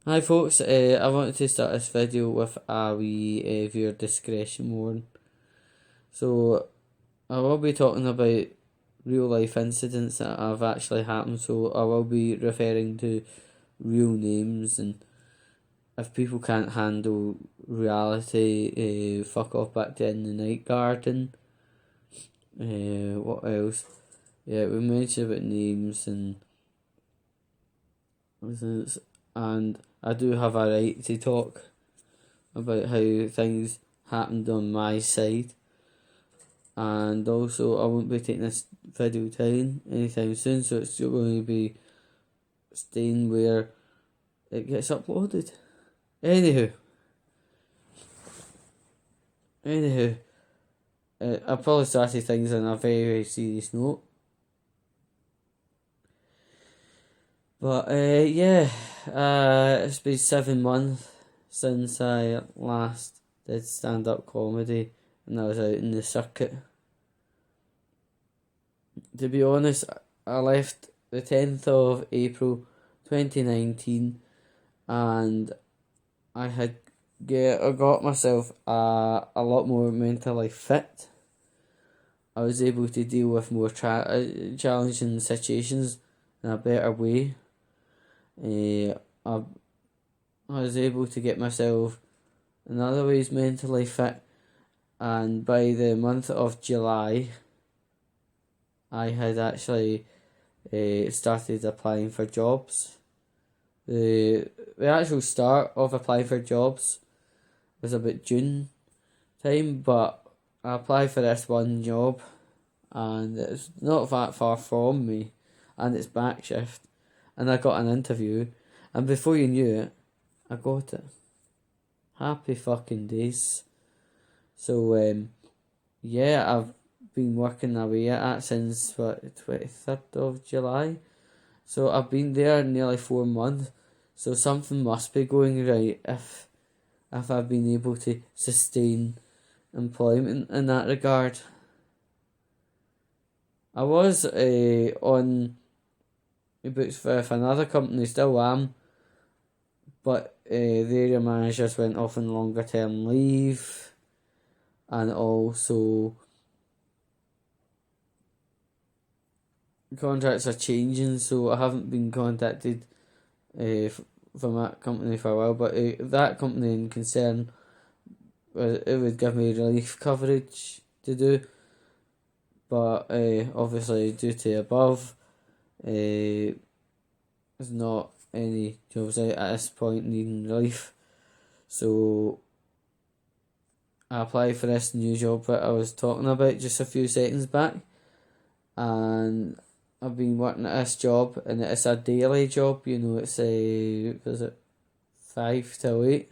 Hi folks, I wanted to start this video with a wee viewer discretion warning. So I will be talking about real life incidents that have actually happened, so I will be referring to real names, and if people can't handle reality, fuck off back to In the Night Garden. What else? Yeah, we mentioned about names and I do have a right to talk about how things happened on my side, and also I won't be taking this video down anytime soon, so it's still going to be staying where it gets uploaded. Anywho, I probably started things on a very, very serious note, but it's been 7 months since I last did stand-up comedy, and I was out in the circuit. To be honest, I left the 10th of April 2019, and I got myself a lot more mentally fit. I was able to deal with more challenging situations in a better way. I was able to get myself in other ways mentally fit, and by the month of July, I had actually started applying for jobs. The actual start of applying for jobs was about June time, but I applied for this one job, and it's not that far from me, and it's back shift, and I got an interview, and before you knew it, I got it. Happy fucking days. So yeah, I've been working away at it since 23rd of July. So I've been there nearly 4 months. So something must be going right if I've been able to sustain employment in that regard. I was on the books with another company, still am, but the area managers went off on longer term leave, and also contracts are changing, so I haven't been contacted from that company for a while, but that company in concern, it would give me relief coverage to do, but obviously due to above, there's not any jobs out at this point needing relief, so I applied for this new job that I was talking about just a few seconds back, and I've been working at this job, and it's a daily job, it's was it 5 till 8?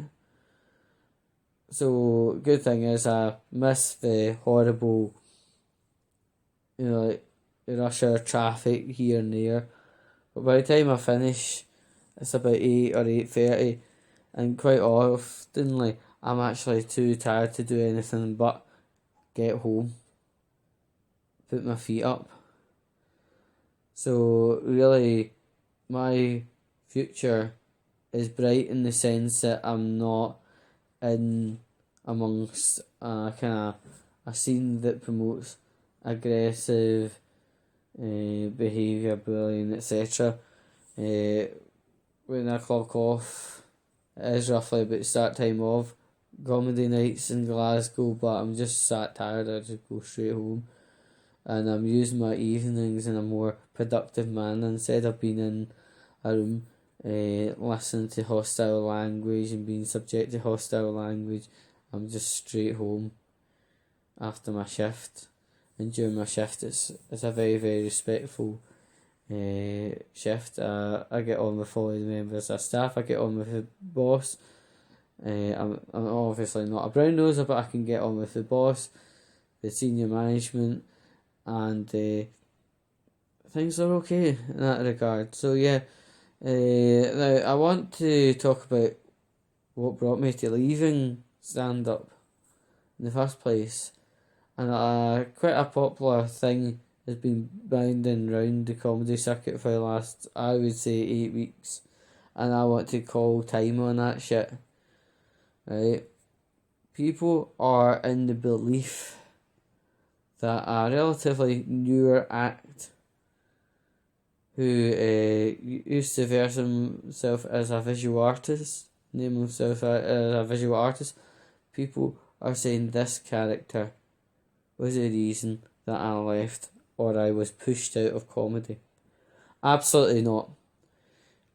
So, good thing is I miss the horrible, like, rush hour traffic here and there. But by the time I finish, it's about 8 or 8:30, and quite often, like, I'm actually too tired to do anything but get home, put my feet up. So, really, my future is bright in the sense that I'm not in amongst a scene that promotes aggressive behaviour, bullying, etc. When I clock off, it is roughly about start time of comedy nights in Glasgow, but I'm just sat tired, I just go straight home, and I'm using my evenings in a more productive manner instead of being in a room listening to hostile language and being subject to hostile language. I'm just straight home after my shift, and during my shift it's a very, very respectful shift. I get on with all the members of staff, I get on with the boss. I'm obviously not a brown noser, but I can get on with the boss, the senior management, and things are okay in that regard. So yeah, now I want to talk about what brought me to leaving stand up in the first place, and quite a popular thing has been bounding round the comedy circuit for the last, I would say, 8 weeks, and I want to call time on that shit. Right? People are in the belief that a relatively newer act who used to verse himself as a visual artist, name himself as a visual artist, people are saying this character was the reason that I left or I was pushed out of comedy. Absolutely not.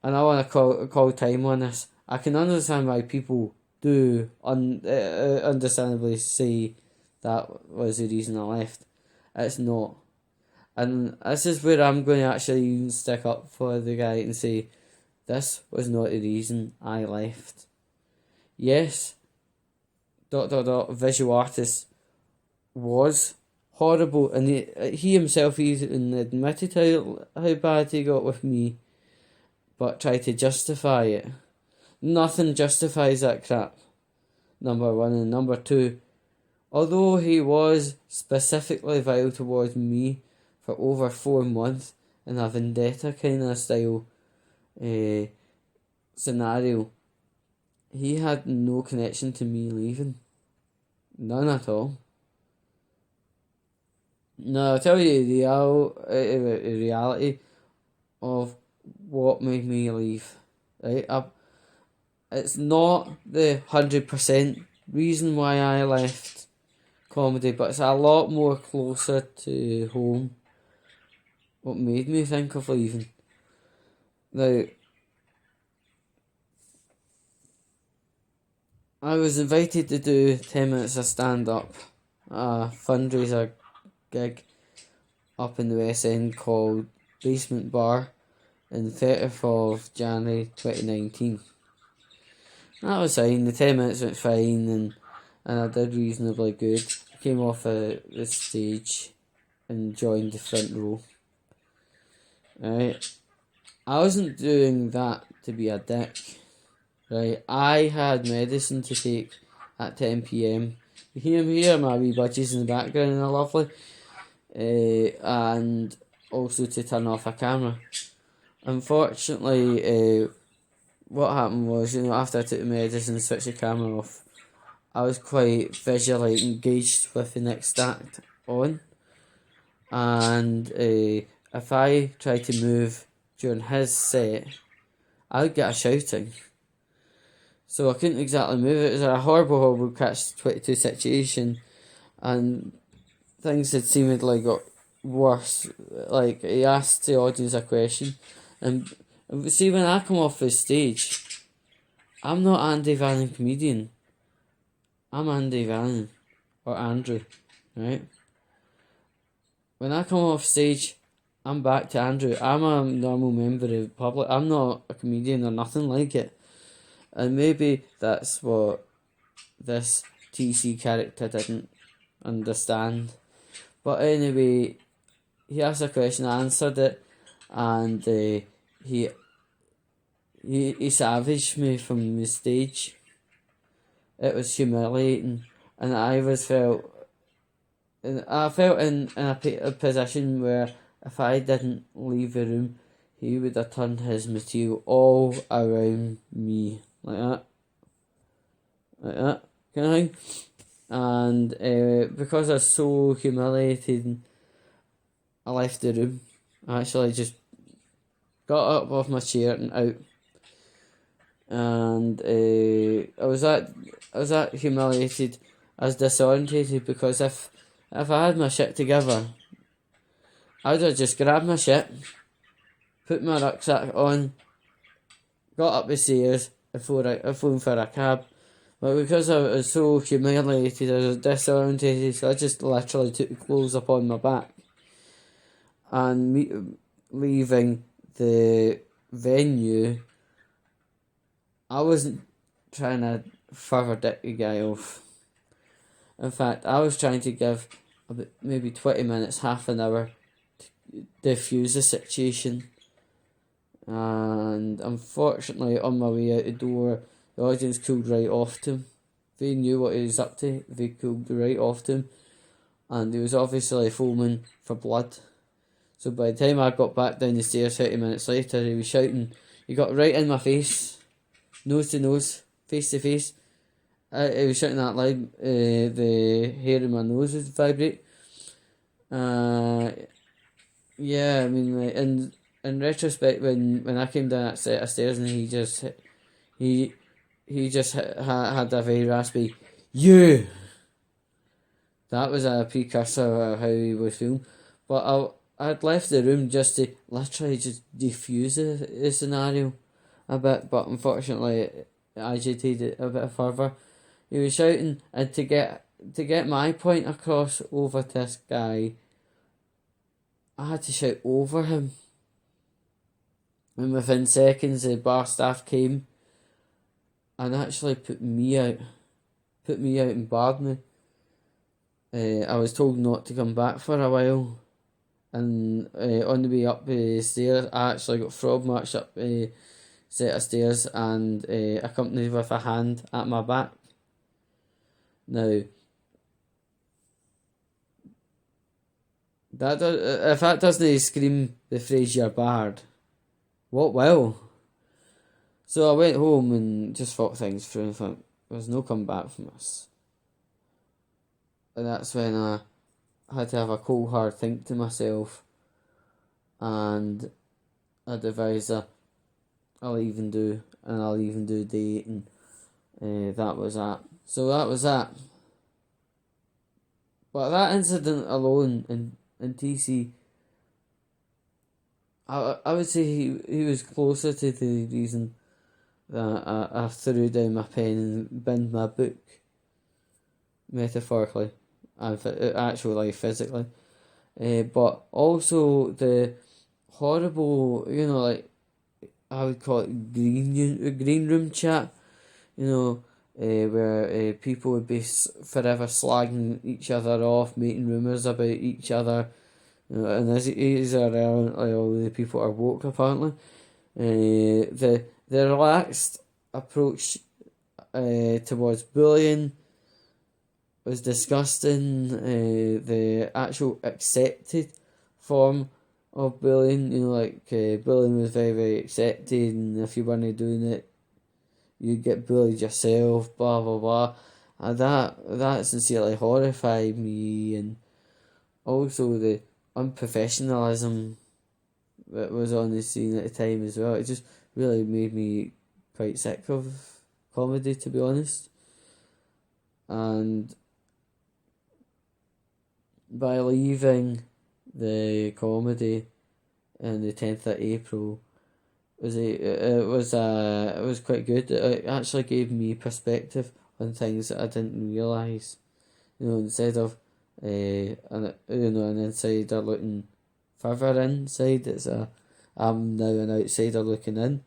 And I want to call time on this. I can understand why people do understandably say that was the reason I left. It's not. And this is where I'm going to actually stick up for the guy and say, this was not the reason I left. Yes, ... visual artist was horrible, and he himself even admitted how bad he got with me, but tried to justify it. Nothing justifies that crap, number one. And number two, although he was specifically vile towards me for over 4 months in a vendetta kind of style scenario, he had no connection to me leaving. None at all. Now, I'll tell you the reality of what made me leave. Right? It's not the 100% reason why I left comedy, but it's a lot more closer to home what made me think of leaving. Now, I was invited to do 10 minutes of stand-up, a fundraiser gig up in the West End called Basement Bar on the 30th of January 2019. That was fine, the 10 minutes went fine, and I did reasonably good. I came off the stage and joined the front row. Right? I wasn't doing that to be a dick. Right? I had medicine to take at 10 p.m. You hear my wee budgies in the background, and they're lovely. And also to turn off a camera. Unfortunately, what happened was, after I took the medicine and switched the camera off, I was quite visually engaged with the next act on. And if I tried to move during his set, I would get a shouting. So I couldn't exactly move. It was a horrible catch-22 situation, and things had seemingly got worse. Like, he asked the audience a question, and see, when I come off the stage, I'm not Andy Vannan comedian. I'm Andy Vannan, or Andrew, right? When I come off stage, I'm back to Andrew. I'm a normal member of the public. I'm not a comedian or nothing like it. And maybe that's what this TC character didn't understand. But anyway, he asked a question, I answered it, and he savaged me from the stage. It was humiliating, and I felt in a position where if I didn't leave the room, he would have turned his material all around me, like that kind of thing. And because I was so humiliated, I left the room. I actually just got up off my chair and out. And I was that humiliated, I was disorientated, because if I had my shit together, I would have just grabbed my shit, put my rucksack on, got up the stairs, and phoned for a cab. But because I was so humiliated, I was disorientated, so I just literally took the clothes up on my back. And leaving the venue, I wasn't trying to further dick the guy off. In fact, I was trying to give about maybe 20 minutes, half an hour to diffuse the situation. And unfortunately, on my way out the door, the audience cooled right off to him. They knew what he was up to. They cooled right off to him. And he was obviously foaming for blood. So by the time I got back down the stairs 30 minutes later, he was shouting, He got right in my face, nose to nose, face to face. He was shouting that loud. The hair in my nose would vibrate. Yeah, I mean, like, in retrospect, when I came down that set of stairs and he just had a very raspy "you." That was a precursor of how he was feeling. But I'd left the room just to literally just defuse the scenario a bit, but unfortunately it agitated it a bit further. He was shouting, and to get my point across over to this guy, I had to shout over him. And within seconds the bar staff came and actually put me out and barred me. I was told not to come back for a while, and on the way up the stairs I actually got frog marched up a set of stairs and accompanied with a hand at my back. Now, if that doesn't scream the phrase "you're barred," what will? So I went home and just thought things through and thought, there's no come back from this. And that's when I had to have a cold hard think to myself, and I devised I'll even do date, and that was that. So that was that. But that incident alone in TC, I would say he was closer to the reason that I threw down my pen and binned my book, metaphorically, and actually physically. But also the horrible, like, I would call it green room chat, where people would be forever slagging each other off, making rumours about each other, and these are relevantly all the people are woke apparently. The relaxed approach towards bullying was disgusting. The actual accepted form of bullying, bullying was very, very accepted, and if you weren't doing it, you'd get bullied yourself, blah blah blah. And that sincerely horrified me, and also the unprofessionalism that was on the scene at the time as well. It just really made me quite sick of comedy, to be honest. And by leaving the comedy on the 10th of April, it was quite good. It actually gave me perspective on things that I didn't realise. Instead of an insider looking further inside, I'm now an outsider looking in.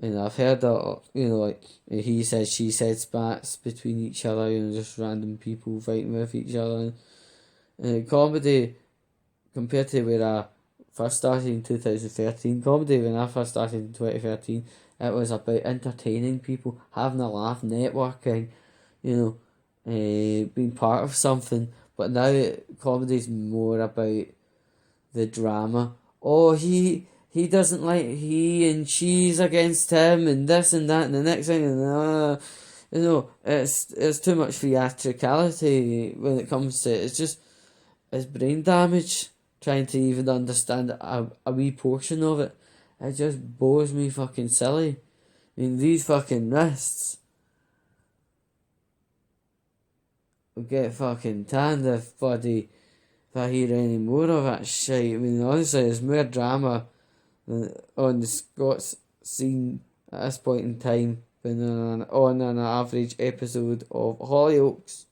And I've heard that, like he said, she said spats between each other, just random people fighting with each other. And comedy, compared to where I first started in 2013, comedy when I first started in 2013, it was about entertaining people, having a laugh, networking, being part of something. But now comedy's more about the drama. Oh, he doesn't like he, and she's against him, and this and that, and the next thing, and it's too much theatricality when it comes to it. It's brain damage trying to even understand a wee portion of it. It just bores me fucking silly. I mean, these fucking wrists will get fucking tanned if I hear any more of that shit. I mean, honestly, there's more drama on the Scots scene at this point in time than on an average episode of Hollyoaks.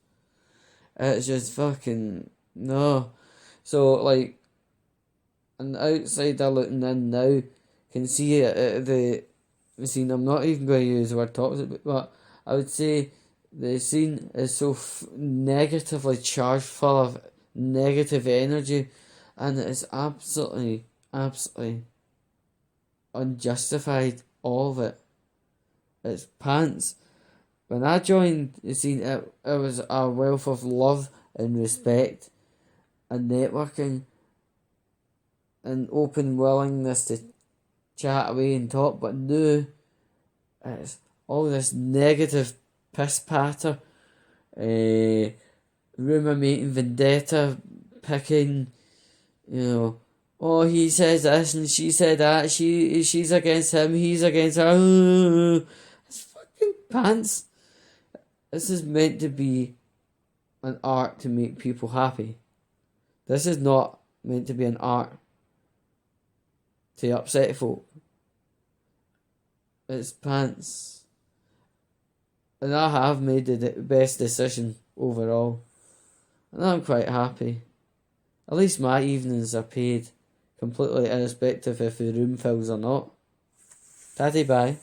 It's just fucking no. So, like, an outsider looking in now can see the scene. I'm not even going to use the word toxic, but I would say the scene is so negatively charged, full of negative energy, and it's absolutely unjustified, all of it. It's pants. When I joined the scene, it was a wealth of love and respect and networking and open willingness to chat away and talk, but now it's all this negative piss patter, rumour making, vendetta picking, oh, he says this and she said that, she's against him, he's against her. It's fucking pants. This is meant to be an art to make people happy. This is not meant to be an art to upset folk. It's pants. And I have made the best decision overall. And I'm quite happy. At least my evenings are paid, completely irrespective if the room fills or not. Tatty bye.